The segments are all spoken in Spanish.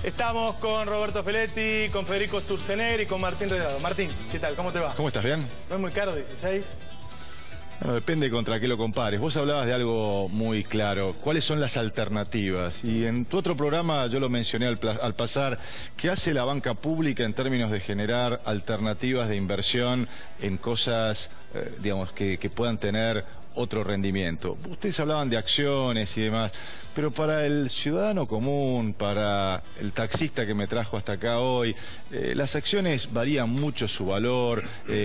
Estamos con Roberto Feletti, con Federico Sturzenegger y con Martín Redado. Martín, ¿qué tal? ¿Cómo te va? ¿Cómo estás? ¿Bien? ¿No es muy caro 16? Bueno, depende contra qué lo compares. Vos hablabas de algo muy claro. ¿Cuáles son las alternativas? Y en tu otro programa yo lo mencioné al pasar. ¿Qué hace la banca pública en términos de generar alternativas de inversión en cosas, digamos, que puedan tener otro rendimiento? Ustedes hablaban de acciones y demás, pero para el ciudadano común, para el taxista que me trajo hasta acá hoy, las acciones varían mucho su valor,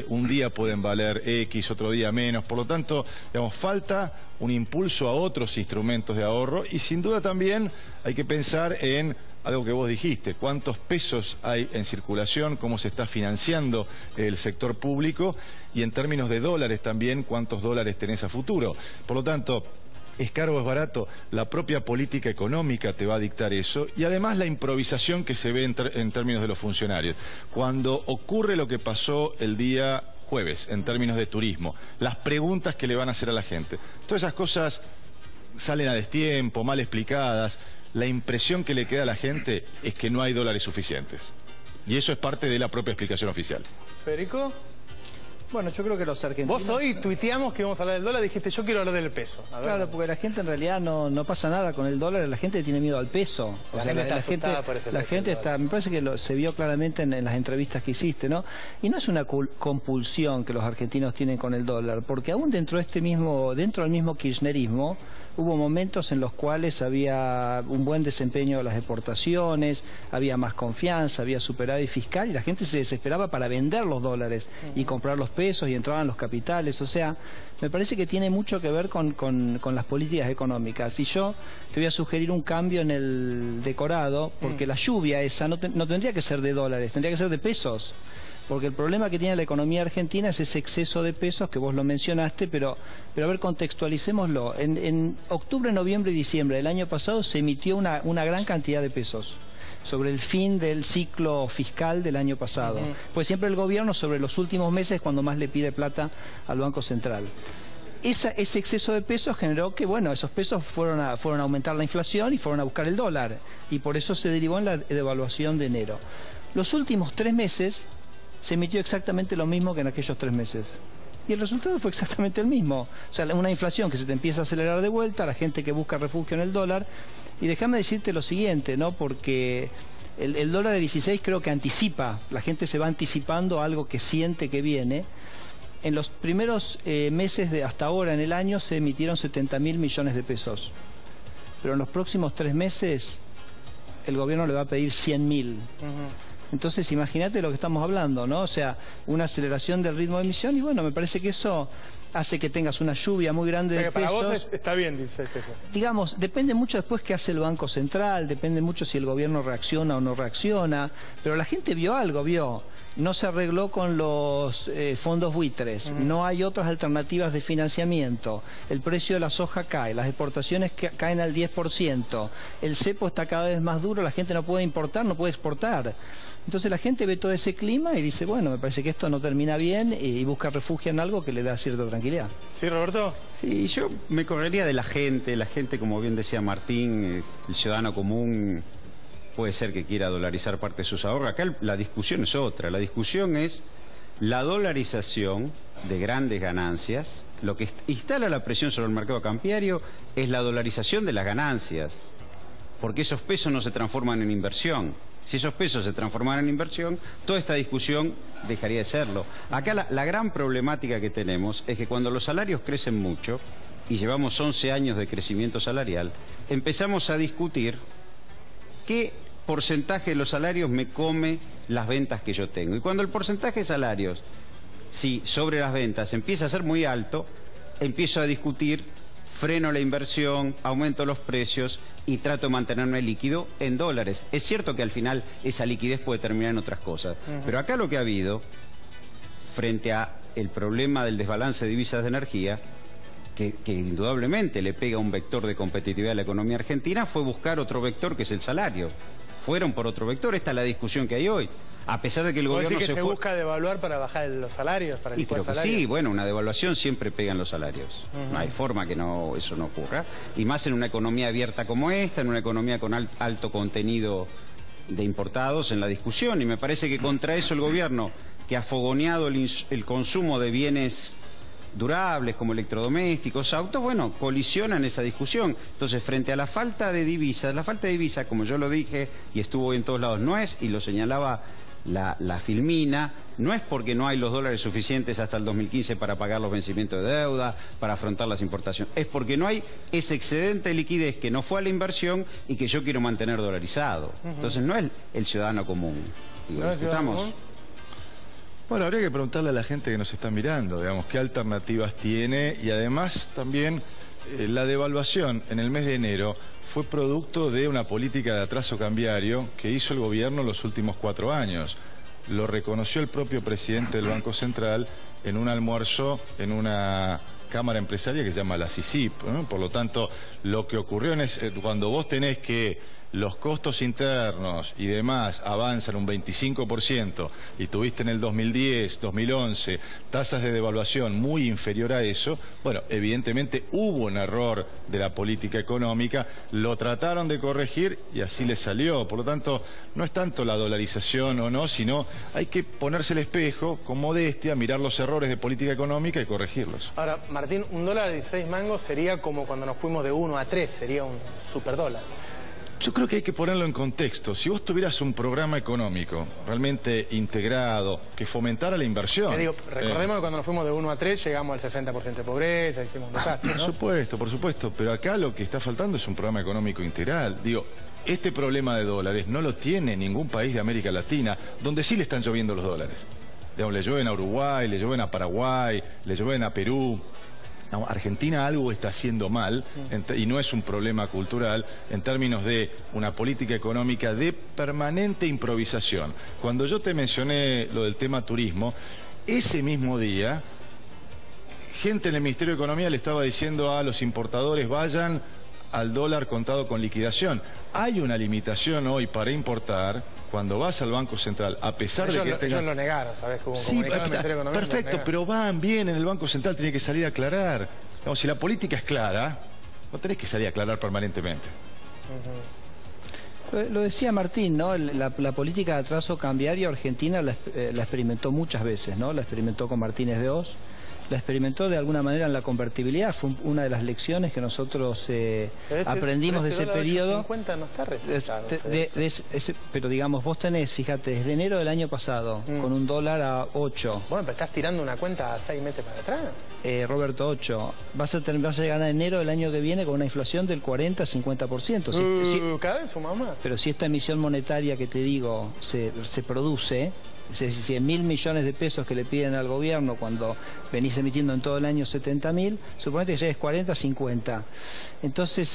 un día pueden valer X, otro día menos, por lo tanto, digamos, falta un impulso a otros instrumentos de ahorro y sin duda también hay que pensar en algo que vos dijiste, cuántos pesos hay en circulación, cómo se está financiando el sector público y en términos de dólares también, cuántos dólares tenés a futuro. Por lo tanto, ¿es caro o es barato? La propia política económica te va a dictar eso y además la improvisación que se ve en términos de los funcionarios. Cuando ocurre lo que pasó el día jueves en términos de turismo, las preguntas que le van a hacer a la gente, todas esas cosas salen a destiempo, mal explicadas. La impresión que le queda a la gente es que no hay dólares suficientes. Y eso es parte de la propia explicación oficial. ¿Federico? Bueno, yo creo que los argentinos... Vos hoy tuiteamos que íbamos a hablar del dólar, dijiste yo quiero hablar del peso. A ver. Claro, porque la gente en realidad no pasa nada con el dólar, la gente tiene miedo al peso. La gente está, me parece que se vio claramente en las entrevistas que hiciste, ¿no? Y no es una compulsión que los argentinos tienen con el dólar, porque aún dentro del mismo kirchnerismo, hubo momentos en los cuales había un buen desempeño de las exportaciones, había más confianza, había superávit fiscal y la gente se desesperaba para vender los dólares y comprar los pesos y entraban los capitales. O sea, me parece que tiene mucho que ver con las políticas económicas. Y yo te voy a sugerir un cambio en el decorado, porque la lluvia esa no tendría que ser de dólares, tendría que ser de pesos. Porque el problema que tiene la economía argentina es ese exceso de pesos que vos lo mencionaste, pero a ver, contextualicémoslo. En octubre, noviembre y diciembre del año pasado se emitió una gran cantidad de pesos sobre el fin del ciclo fiscal del año pasado. Pues siempre el gobierno sobre los últimos meses cuando más le pide plata al Banco Central. Ese exceso de pesos generó que, bueno, esos pesos fueron a aumentar la inflación y fueron a buscar el dólar. Y por eso se derivó en la devaluación de enero. Los últimos 3 meses... se emitió exactamente lo mismo que en aquellos 3 meses. Y el resultado fue exactamente el mismo. O sea, una inflación que se te empieza a acelerar de vuelta, la gente que busca refugio en el dólar. Y déjame decirte lo siguiente, ¿no? Porque el dólar de 16 creo que anticipa, la gente se va anticipando a algo que siente que viene. En los primeros meses de hasta ahora en el año se emitieron 70.000 millones de pesos. Pero en los próximos 3 meses el gobierno le va a pedir 100.000. Entonces, imagínate lo que estamos hablando, ¿no? O sea, una aceleración del ritmo de emisión y bueno, me parece que eso hace que tengas una lluvia muy grande de pesos. Para vos está bien, dice pesos. Digamos, depende mucho después qué hace el Banco Central, depende mucho si el gobierno reacciona o no reacciona, pero la gente vio algo, no se arregló con los fondos buitres, no hay otras alternativas de financiamiento, el precio de la soja cae, las exportaciones caen al 10%, el cepo está cada vez más duro, la gente no puede importar, no puede exportar. Entonces la gente ve todo ese clima y dice, bueno, me parece que esto no termina bien y busca refugio en algo que le da cierta tranquilidad. ¿Sí, Roberto? Sí, yo me correría de la gente, como bien decía Martín, el ciudadano común puede ser que quiera dolarizar parte de sus ahorros. Acá la discusión es otra, la discusión es la dolarización de grandes ganancias. Lo que instala la presión sobre el mercado cambiario es la dolarización de las ganancias, porque esos pesos no se transforman en inversión. Si esos pesos se transformaran en inversión, toda esta discusión dejaría de serlo. Acá la gran problemática que tenemos es que cuando los salarios crecen mucho, y llevamos 11 años de crecimiento salarial, empezamos a discutir qué porcentaje de los salarios me come las ventas que yo tengo. Y cuando el porcentaje de salarios, sobre las ventas empieza a ser muy alto, empiezo a discutir, freno la inversión, aumento los precios y trato de mantenerme líquido en dólares. Es cierto que al final esa liquidez puede terminar en otras cosas, pero acá lo que ha habido, frente a el problema del desbalance de divisas de energía, que indudablemente le pega un vector de competitividad a la economía argentina, fue buscar otro vector que es el salario. Fueron por otro vector, esta es la discusión que hay hoy. A pesar de que el gobierno se busca devaluar para bajar los salarios, para el salario. Sí, bueno, una devaluación siempre pega en los salarios. No hay forma que eso no ocurra. Y más en una economía abierta como esta, en una economía con alto contenido de importados en la discusión, y me parece que contra eso el gobierno, que ha fogoneado el consumo de bienes durables como electrodomésticos, autos, bueno, colisiona en esa discusión. Entonces, frente a la falta de divisas, como yo lo dije y estuvo en todos lados, no es, y lo señalaba la Filmina, no es porque no hay los dólares suficientes hasta el 2015 para pagar los vencimientos de deuda, para afrontar las importaciones, es porque no hay ese excedente de liquidez que no fue a la inversión y que yo quiero mantener dolarizado. Entonces no es el ciudadano común. Digo, discutamos. Bueno, habría que preguntarle a la gente que nos está mirando, digamos, qué alternativas tiene, y además también la devaluación en el mes de enero fue producto de una política de atraso cambiario que hizo el gobierno en los últimos 4 años. Lo reconoció el propio presidente del Banco Central en un almuerzo en una cámara empresaria que se llama la CICIP, ¿no? Por lo tanto, lo que ocurrió cuando vos tenés que los costos internos y demás avanzan un 25% y tuviste en el 2010, 2011 tasas de devaluación muy inferior a eso, bueno, evidentemente hubo un error de la política económica, lo trataron de corregir y así les salió. Por lo tanto, no es tanto la dolarización o no, sino hay que ponerse el espejo con modestia, mirar los errores de política económica y corregirlos. Ahora, Martín, $1.16 sería como cuando nos fuimos de 1 a 3, sería un superdólar. Yo creo que hay que ponerlo en contexto. Si vos tuvieras un programa económico realmente integrado, que fomentara la inversión... Te digo, recordemos que cuando nos fuimos de 1 a 3 llegamos al 60% de pobreza, hicimos un desastre, ¿no? Por supuesto, pero acá lo que está faltando es un programa económico integral. Digo, este problema de dólares no lo tiene ningún país de América Latina, donde sí le están lloviendo los dólares. Digamos, le llueven a Uruguay, le llueven a Paraguay, le llueven a Perú. No, Argentina algo está haciendo mal, y no es un problema cultural, en términos de una política económica de permanente improvisación. Cuando yo te mencioné lo del tema turismo, ese mismo día, gente en el Ministerio de Economía le estaba diciendo a los importadores, vayan al dólar contado con liquidación. Hay una limitación hoy para importar. Cuando vas al Banco Central, a pesar de que tengan... Ellos lo negaron, ¿sabes? Como sí, perfecto, pero van bien en el Banco Central, tiene que salir a aclarar. Digamos, si la política es clara, no tenés que salir a aclarar permanentemente. Lo decía Martín, ¿no? La política de atraso cambiario Argentina la experimentó muchas veces, ¿no? La experimentó con Martínez de Oz, la experimentó de alguna manera en la convertibilidad. Fue una de las lecciones que nosotros aprendimos de ese periodo. 50 no está retrasado, pero digamos, vos tenés, fíjate, desde enero del año pasado, con un dólar a 8. Bueno, pero estás tirando una cuenta a 6 meses para atrás. Roberto, 8. Vas a llegar a enero del año que viene con una inflación del 40-50%. Cada vez suma más. Pero si esta emisión monetaria que te digo se produce... 100.000 millones de pesos que le piden al gobierno cuando venís emitiendo en todo el año 70.000, suponete que ya es 40, 50. Entonces,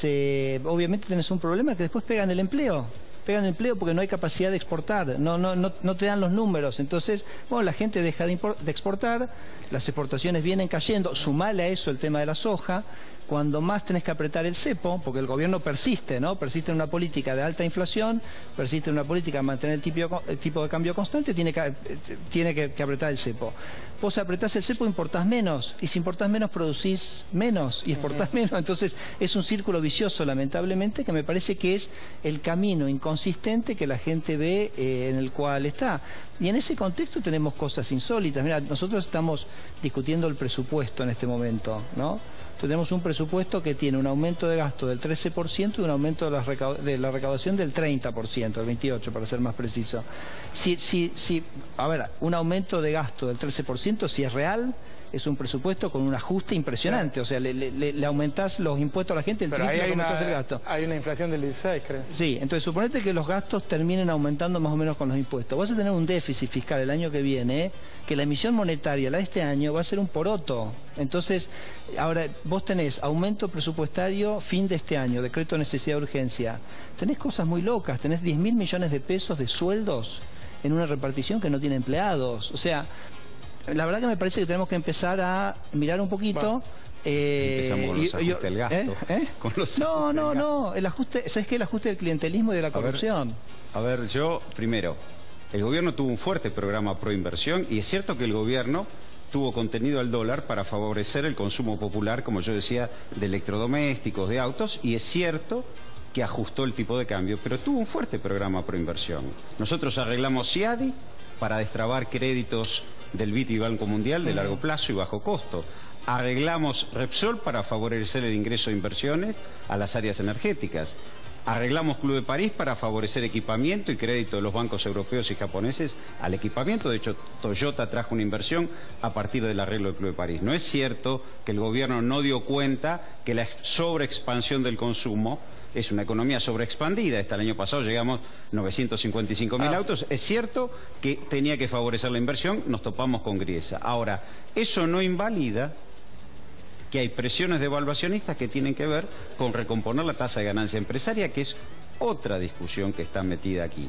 obviamente tenés un problema que después pegan el empleo. Pegan el empleo porque no hay capacidad de exportar, no te dan los números. Entonces, bueno, la gente deja de exportar, las exportaciones vienen cayendo, sumale a eso el tema de la soja. Cuando más tenés que apretar el cepo, porque el gobierno persiste, ¿no? Persiste en una política de alta inflación, persiste en una política de mantener el tipo de cambio constante, tiene que apretar el cepo. Vos apretás el cepo, importás menos, y si importás menos, producís menos, y exportás menos. Entonces, es un círculo vicioso, lamentablemente, que me parece que es el camino inconsistente que la gente ve en el cual está. Y en ese contexto tenemos cosas insólitas. Mira, nosotros estamos discutiendo el presupuesto en este momento, ¿no? Tenemos un presupuesto que tiene un aumento de gasto del 13% y un aumento de la recaudación del 30%, del 28% para ser más preciso. A ver, un aumento de gasto del 13%, si es real, es un presupuesto con un ajuste impresionante. O sea, le aumentás los impuestos a la gente, el triple, aumentás el gasto. Hay una inflación del 16, creo. Sí, entonces suponete que los gastos terminen aumentando más o menos con los impuestos. Vas a tener un déficit fiscal el año que viene, que la emisión monetaria, la de este año, va a ser un poroto. Entonces, ahora vos tenés aumento presupuestario fin de este año, decreto de necesidad de urgencia. Tenés cosas muy locas, tenés 10.000 millones de pesos de sueldos en una repartición que no tiene empleados. O sea, la verdad que me parece que tenemos que empezar a mirar un poquito. Empezamos con los ajustes del gasto. Con los no. El ajuste, ¿sabes qué? El ajuste del clientelismo y de la corrupción. A ver, yo, primero, el gobierno tuvo un fuerte programa pro inversión y es cierto que el gobierno tuvo contenido al dólar para favorecer el consumo popular, como yo decía, de electrodomésticos, de autos, y es cierto que ajustó el tipo de cambio, pero tuvo un fuerte programa pro inversión. Nosotros arreglamos CIADI para destrabar créditos del BID y Banco Mundial de largo plazo y bajo costo. Arreglamos Repsol para favorecer el ingreso de inversiones a las áreas energéticas. Arreglamos Club de París para favorecer equipamiento y crédito de los bancos europeos y japoneses al equipamiento. De hecho, Toyota trajo una inversión a partir del arreglo del Club de París. No es cierto que el gobierno no dio cuenta que la sobreexpansión del consumo es una economía sobreexpandida. Hasta el año pasado llegamos 955.000 autos. Es cierto que tenía que favorecer la inversión, nos topamos con griesa. Ahora, eso no invalida que hay presiones devaluacionistas que tienen que ver con recomponer la tasa de ganancia empresaria, que es otra discusión que está metida aquí.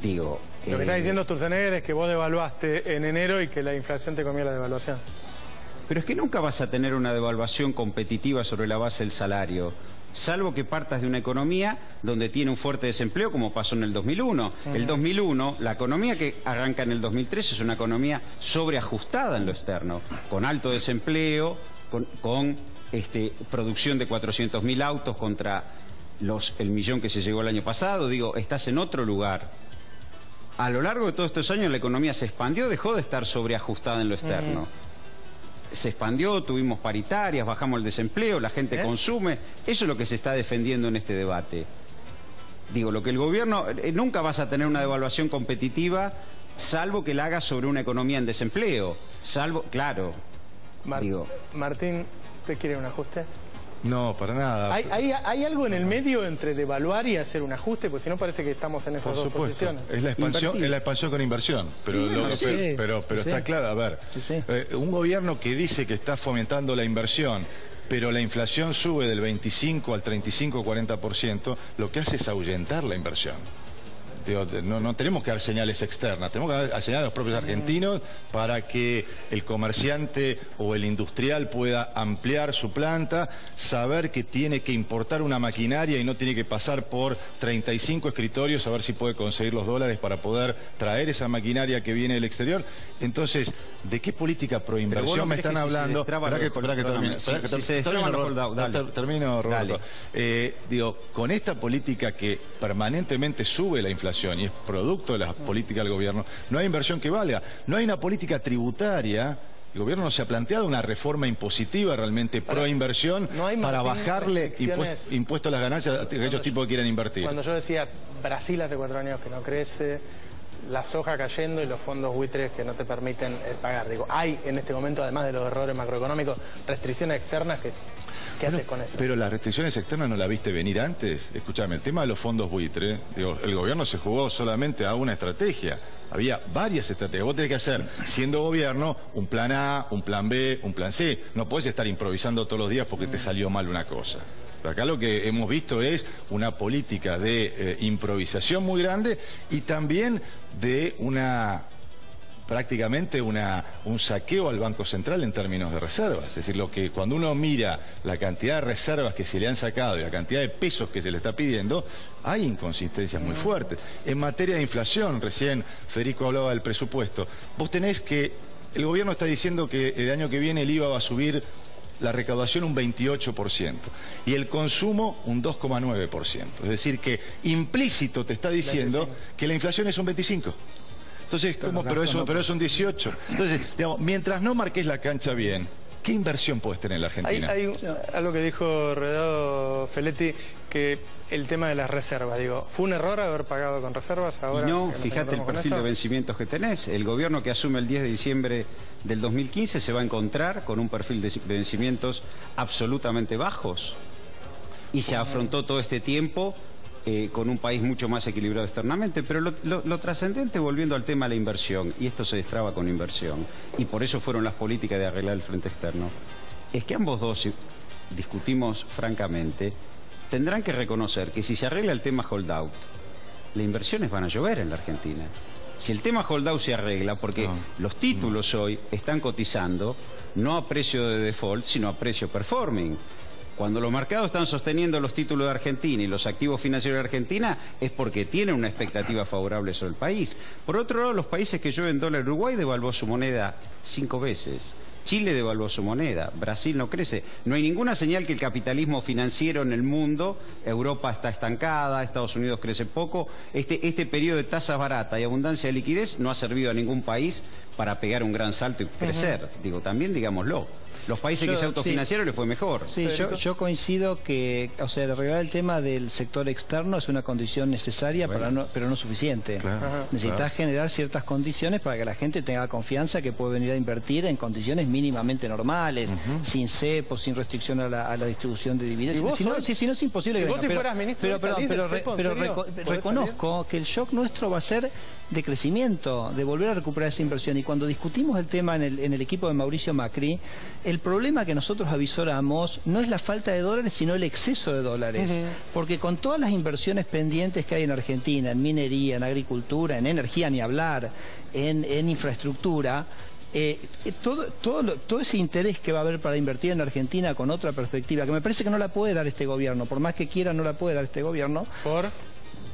Digo... Lo que está diciendo Sturzenegger es que vos devaluaste en enero y que la inflación te comió la devaluación. Pero es que nunca vas a tener una devaluación competitiva sobre la base del salario, salvo que partas de una economía donde tiene un fuerte desempleo, como pasó en el 2001. El 2001, la economía que arranca en el 2003 es una economía sobreajustada en lo externo, con alto desempleo, con producción de 400.000 autos contra el millón que se llegó el año pasado. Digo, estás en otro lugar. A lo largo de todos estos años la economía se expandió, dejó de estar sobreajustada en lo externo. Se expandió, tuvimos paritarias, bajamos el desempleo, la gente consume. Eso es lo que se está defendiendo en este debate. Digo, lo que el gobierno... nunca vas a tener una devaluación competitiva, salvo que la hagas sobre una economía en desempleo. Salvo, claro... Martín, ¿usted quiere un ajuste? No, para nada. ¿Hay algo en el medio entre devaluar y hacer un ajuste? Pues si no parece que estamos en esas dos posiciones. Es la expansión con inversión. Pero está claro, a ver, un gobierno que dice que está fomentando la inversión, pero la inflación sube del 25 al 35, 40%, lo que hace es ahuyentar la inversión. No tenemos que dar señales externas, tenemos que dar señales a los propios argentinos para que el comerciante o el industrial pueda ampliar su planta, saber que tiene que importar una maquinaria y no tiene que pasar por 35 escritorios a ver si puede conseguir los dólares para poder traer esa maquinaria que viene del exterior. Entonces, ¿de qué política proinversión me están hablando? Termino, Roberto. Con esta política que permanentemente sube la inflación y es producto de la política del gobierno, no hay inversión que valga. No hay una política tributaria. El gobierno no se ha planteado una reforma impositiva realmente pro-inversión para bajarle impuestos a las ganancias a aquellos tipos que quieran invertir. Cuando yo decía Brasil hace 4 años que no crece, la soja cayendo y los fondos buitres que no te permiten pagar. Digo, hay en este momento, además de los errores macroeconómicos, restricciones externas que... ¿Qué haces con eso? Pero las restricciones externas no las viste venir antes. Escúchame, el tema de los fondos buitre, el gobierno se jugó solamente a una estrategia. Había varias estrategias. Vos tenés que hacer, siendo gobierno, un plan A, un plan B, un plan C. No podés estar improvisando todos los días porque te salió mal una cosa. Pero acá lo que hemos visto es una política de improvisación muy grande y también de prácticamente un saqueo al Banco Central en términos de reservas. Es decir, cuando uno mira la cantidad de reservas que se le han sacado y la cantidad de pesos que se le está pidiendo, hay inconsistencias muy fuertes. En materia de inflación, recién Federico hablaba del presupuesto, vos tenés que, el gobierno está diciendo que el año que viene el IVA va a subir la recaudación un 28% y el consumo un 2,9%. Es decir, que implícito te está diciendo que la inflación es un 25%. Entonces, pero es un 18. Entonces, digamos, mientras no marques la cancha bien, ¿qué inversión puedes tener en la Argentina? Hay algo que dijo Redado Feletti, que el tema de las reservas, ¿fue un error haber pagado con reservas ahora? Y no, fíjate el perfil de vencimientos que tenés. El gobierno que asume el 10 de diciembre del 2015 se va a encontrar con un perfil de vencimientos absolutamente bajos. Y se afrontó todo este tiempo con un país mucho más equilibrado externamente, pero lo trascendente, volviendo al tema de la inversión, y esto se destraba con inversión, y por eso fueron las políticas de arreglar el frente externo, es que ambos dos, si discutimos francamente, tendrán que reconocer que si se arregla el tema holdout, las inversiones van a llover en la Argentina. Si el tema holdout se arregla, porque los títulos hoy están cotizando no a precio de default, sino a precio performing. Cuando los mercados están sosteniendo los títulos de Argentina y los activos financieros de Argentina es porque tienen una expectativa favorable sobre el país. Por otro lado, los países que llueven dólar, Uruguay devaluó su moneda 5 veces. Chile devaluó su moneda, Brasil no crece. No hay ninguna señal que el capitalismo financiero en el mundo, Europa está estancada, Estados Unidos crece poco. Este periodo de tasas baratas y abundancia de liquidez no ha servido a ningún país para pegar un gran salto y crecer. Digo, también digámoslo. Los países que se autofinanciaron les fue mejor. Sí, yo coincido que, o sea, arreglar el tema del sector externo es una condición necesaria, pero no suficiente. Necesitas generar ciertas condiciones para que la gente tenga confianza que puede venir a invertir en condiciones mínimamente normales, sin cepo, sin restricción a la distribución de dividendos. Si no es imposible que venga. Si fueras ministro pero reconozco que el shock nuestro va a ser de crecimiento, de volver a recuperar esa inversión. Y cuando discutimos el tema en el equipo de Mauricio Macri, el problema que nosotros avisoramos no es la falta de dólares, sino el exceso de dólares. Porque con todas las inversiones pendientes que hay en Argentina, en minería, en agricultura, en energía, ni hablar, en infraestructura, todo ese interés que va a haber para invertir en Argentina con otra perspectiva, que me parece que no la puede dar este gobierno, por más que quiera no la puede dar este gobierno.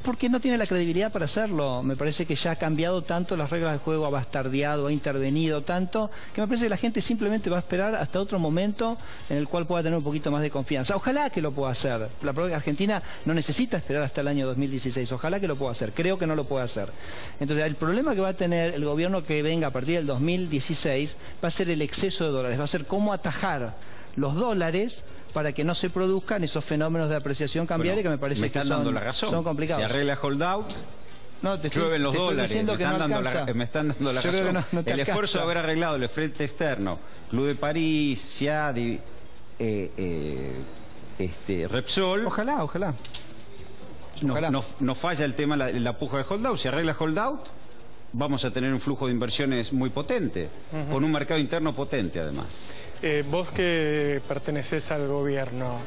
Porque no tiene la credibilidad para hacerlo. Me parece que ya ha cambiado tanto las reglas del juego, ha bastardeado, ha intervenido tanto, que me parece que la gente simplemente va a esperar hasta otro momento en el cual pueda tener un poquito más de confianza. Ojalá que lo pueda hacer. La Argentina no necesita esperar hasta el año 2016. Ojalá que lo pueda hacer. Creo que no lo puede hacer. Entonces, el problema que va a tener el gobierno que venga a partir del 2016 va a ser el exceso de dólares. Va a ser cómo atajar los dólares para que no se produzcan esos fenómenos de apreciación cambiaria que me parece que son complicados. Se arregla holdout, llueven los dólares, me están dando la razón. El esfuerzo de haber arreglado el frente externo, Club de París, SIAD, Repsol. Ojalá. No falla el tema, la puja de holdout. Si arregla holdout, vamos a tener un flujo de inversiones muy potente, con un mercado interno potente además. Vos que perteneces al gobierno,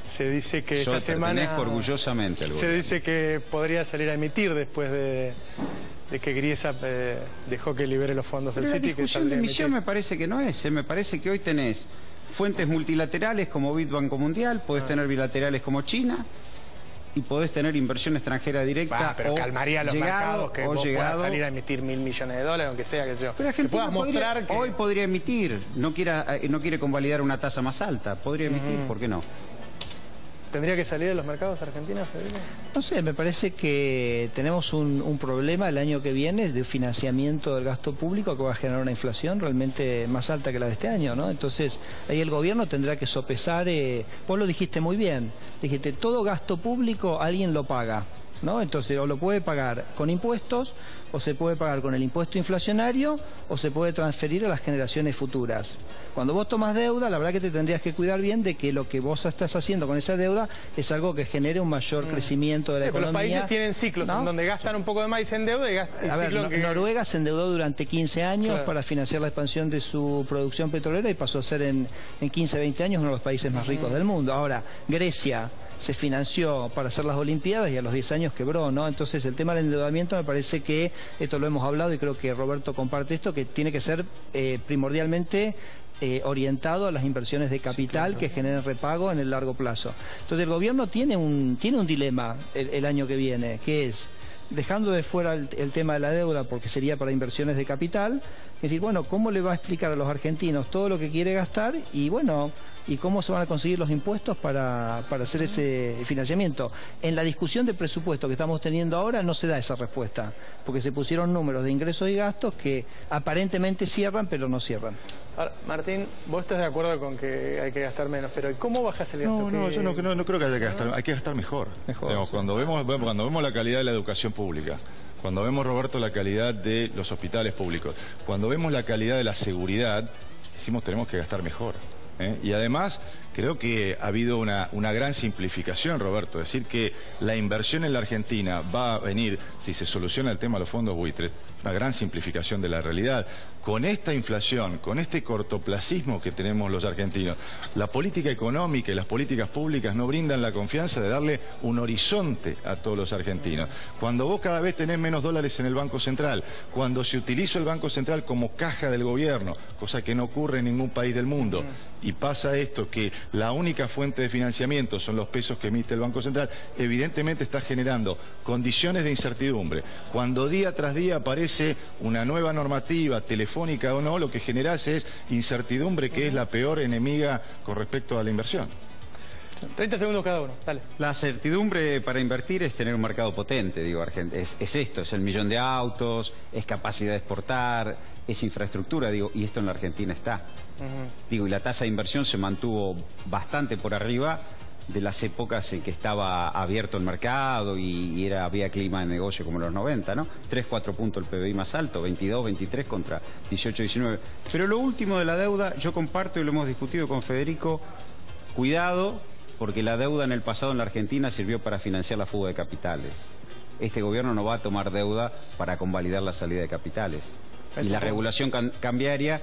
se dice que esta semana... Pertenezco orgullosamente al gobierno. Se dice que podría salir a emitir después de que Griesa dejó que libere los fondos del Citi. La discusión de emisión me parece que no es. Me parece que hoy tenés fuentes multilaterales como Banco Mundial, podés tener bilaterales como China, y podés tener inversión extranjera directa. Pero calmaría los mercados que vos puedas salir a emitir $1.000 millones, aunque sea, que yo. Pero la gente puedas mostrar que... Hoy podría emitir, no quiere convalidar una tasa más alta, podría emitir, ¿por qué no? ¿Tendría que salir de los mercados argentinos, Federico? No sé, me parece que tenemos un problema el año que viene de financiamiento del gasto público que va a generar una inflación realmente más alta que la de este año, ¿no? Entonces, ahí el gobierno tendrá que sopesar, vos lo dijiste muy bien, dijiste, todo gasto público alguien lo paga, ¿no? Entonces, o lo puede pagar con impuestos, o se puede pagar con el impuesto inflacionario, o se puede transferir a las generaciones futuras. Cuando vos tomas deuda, la verdad que te tendrías que cuidar bien de que lo que vos estás haciendo con esa deuda es algo que genere un mayor crecimiento de la economía. Los países tienen ciclos, ¿no? En donde gastan un poco de más y se endeudan y gastan... Noruega se endeudó durante 15 años para financiar la expansión de su producción petrolera y pasó a ser en 15, 20 años uno de los países más ricos del mundo. Ahora, Grecia se financió para hacer las Olimpiadas y a los 10 años quebró, ¿no? Entonces el tema del endeudamiento me parece que, esto lo hemos hablado y creo que Roberto comparte esto, que tiene que ser primordialmente orientado a las inversiones de capital que generen repago en el largo plazo. Entonces el gobierno tiene un dilema el año que viene, que es, dejando de fuera el tema de la deuda porque sería para inversiones de capital, es decir, bueno, ¿cómo le va a explicar a los argentinos todo lo que quiere gastar? Y bueno, ¿y cómo se van a conseguir los impuestos para hacer ese financiamiento? En la discusión de presupuesto que estamos teniendo ahora no se da esa respuesta, porque se pusieron números de ingresos y gastos que aparentemente cierran, pero no cierran. Ahora, Martín, vos estás de acuerdo con que hay que gastar menos, pero ¿cómo bajas el gasto? No, yo no creo que haya que gastar, hay que gastar mejor. Digamos, cuando vemos la calidad de la educación pública, cuando vemos, Roberto, la calidad de los hospitales públicos, cuando vemos la calidad de la seguridad, decimos tenemos que gastar mejor. Y además creo que ha habido una gran simplificación, Roberto, es decir que la inversión en la Argentina va a venir, si se soluciona el tema de los fondos buitres, una gran simplificación de la realidad. Con esta inflación, con este cortoplacismo que tenemos los argentinos, la política económica y las políticas públicas no brindan la confianza de darle un horizonte a todos los argentinos. Cuando vos cada vez tenés menos dólares en el Banco Central, cuando se utiliza el Banco Central como caja del gobierno, cosa que no ocurre en ningún país del mundo, y pasa esto que la única fuente de financiamiento son los pesos que emite el Banco Central, evidentemente está generando condiciones de incertidumbre. Cuando día tras día aparece una nueva normativa, telefónica o no, lo que generas es incertidumbre, que es la peor enemiga con respecto a la inversión. 30 segundos cada uno, dale. La certidumbre para invertir es tener un mercado potente, digo, es esto, es el millón de autos, es capacidad de exportar, es infraestructura, digo, y esto en la Argentina está. Digo, y la tasa de inversión se mantuvo bastante por arriba de las épocas en que estaba abierto el mercado y había clima de negocio como en los 90, ¿no? 3-4 puntos el PBI más alto, 22-23 contra 18-19. Pero lo último de la deuda, yo comparto y lo hemos discutido con Federico, cuidado, porque la deuda en el pasado en la Argentina sirvió para financiar la fuga de capitales. Este gobierno no va a tomar deuda para convalidar la salida de capitales. Y la regulación cambiaria,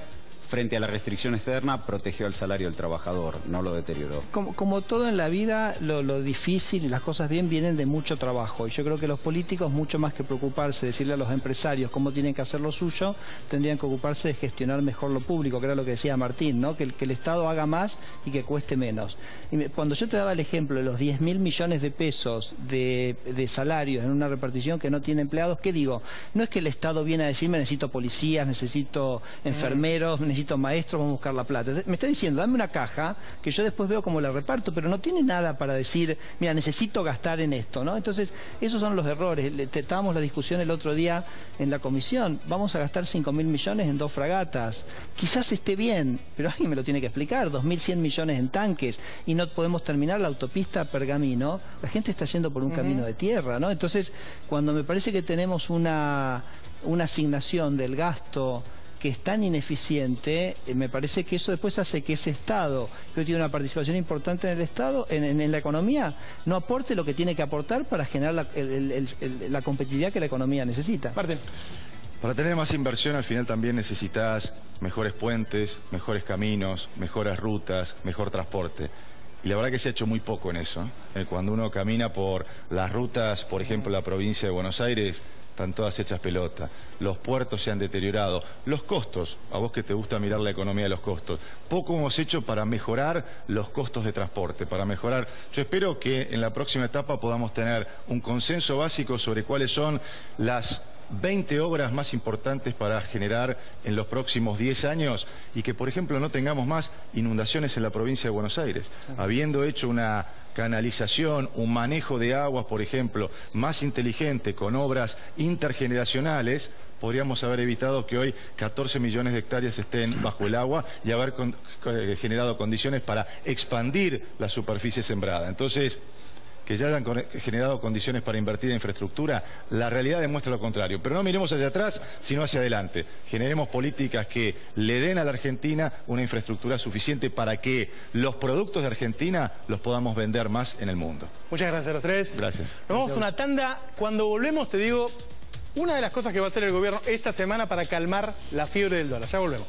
frente a la restricción externa, protegió al salario del trabajador, no lo deterioró. Como todo en la vida, lo difícil y las cosas bien vienen de mucho trabajo. Y yo creo que los políticos, mucho más que preocuparse de decirle a los empresarios cómo tienen que hacer lo suyo, tendrían que ocuparse de gestionar mejor lo público, que era lo que decía Martín, ¿no? Que el Estado haga más y que cueste menos. Y cuando yo te daba el ejemplo de los 10.000 millones de pesos de salarios en una repartición que no tiene empleados, ¿qué digo? No es que el Estado viene a decirme necesito policías, necesito enfermeros, necesito maestros, vamos a buscar la plata. Me está diciendo, dame una caja que yo después veo cómo la reparto, pero no tiene nada para decir, mira, necesito gastar en esto, ¿no? Entonces, esos son los errores. Estábamos la discusión el otro día en la comisión, vamos a gastar 5.000 millones en 2 fragatas. Quizás esté bien, pero alguien me lo tiene que explicar, 2.100 millones en tanques, y no podemos terminar la autopista Pergamino. La gente está yendo por un camino de tierra, ¿no? Entonces, cuando me parece que tenemos una asignación del gasto que es tan ineficiente, me parece que eso después hace que ese Estado, que hoy tiene una participación importante en el Estado, en la economía, no aporte lo que tiene que aportar para generar la competitividad que la economía necesita. Martín. Para tener más inversión, al final también necesitas mejores puentes, mejores caminos, mejores rutas, mejor transporte. Y la verdad que se ha hecho muy poco en eso. Cuando uno camina por las rutas, por ejemplo, la provincia de Buenos Aires, están todas hechas pelota. Los puertos se han deteriorado. Los costos, a vos que te gusta mirar la economía de los costos, poco hemos hecho para mejorar los costos de transporte, para mejorar. Yo espero que en la próxima etapa podamos tener un consenso básico sobre cuáles son las 20 obras más importantes para generar en los próximos 10 años y que, por ejemplo, no tengamos más inundaciones en la provincia de Buenos Aires. Habiendo hecho una canalización, un manejo de aguas, por ejemplo, más inteligente, con obras intergeneracionales, podríamos haber evitado que hoy 14 millones de hectáreas estén bajo el agua y haber generado condiciones para expandir la superficie sembrada. Entonces, que ya hayan generado condiciones para invertir en infraestructura, la realidad demuestra lo contrario. Pero no miremos hacia atrás, sino hacia adelante. Generemos políticas que le den a la Argentina una infraestructura suficiente para que los productos de Argentina los podamos vender más en el mundo. Muchas gracias a los tres. Gracias. Nos vamos a una tanda. Cuando volvemos te digo una de las cosas que va a hacer el gobierno esta semana para calmar la fiebre del dólar. Ya volvemos.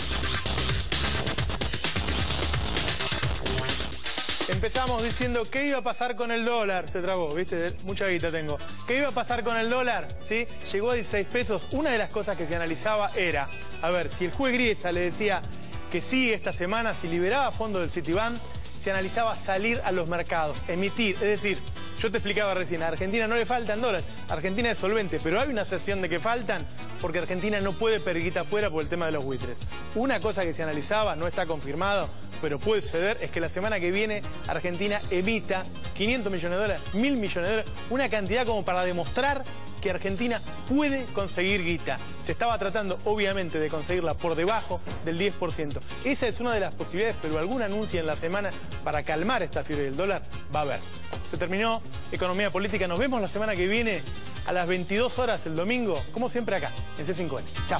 Empezamos diciendo qué iba a pasar con el dólar. Se trabó, ¿viste? Mucha guita tengo. ¿Qué iba a pasar con el dólar? ¿Sí? Llegó a 16 pesos. Una de las cosas que se analizaba era, a ver, si el juez Griesa le decía que sí esta semana, si liberaba fondos del Citibank, se analizaba salir a los mercados, emitir. Es decir, yo te explicaba recién, a Argentina no le faltan dólares, Argentina es solvente, pero hay una sesión de que faltan porque Argentina no puede pedir guita afuera por el tema de los buitres. Una cosa que se analizaba, no está confirmado, pero puede suceder, es que la semana que viene Argentina emita 500 millones de dólares, 1.000 millones de dólares, una cantidad como para demostrar que Argentina puede conseguir guita. Se estaba tratando, obviamente, de conseguirla por debajo del 10%. Esa es una de las posibilidades, pero algún anuncio en la semana para calmar esta fiebre del dólar va a haber. Se terminó Economía Política. Nos vemos la semana que viene a las 22 horas el domingo, como siempre acá, en C5N. Chao.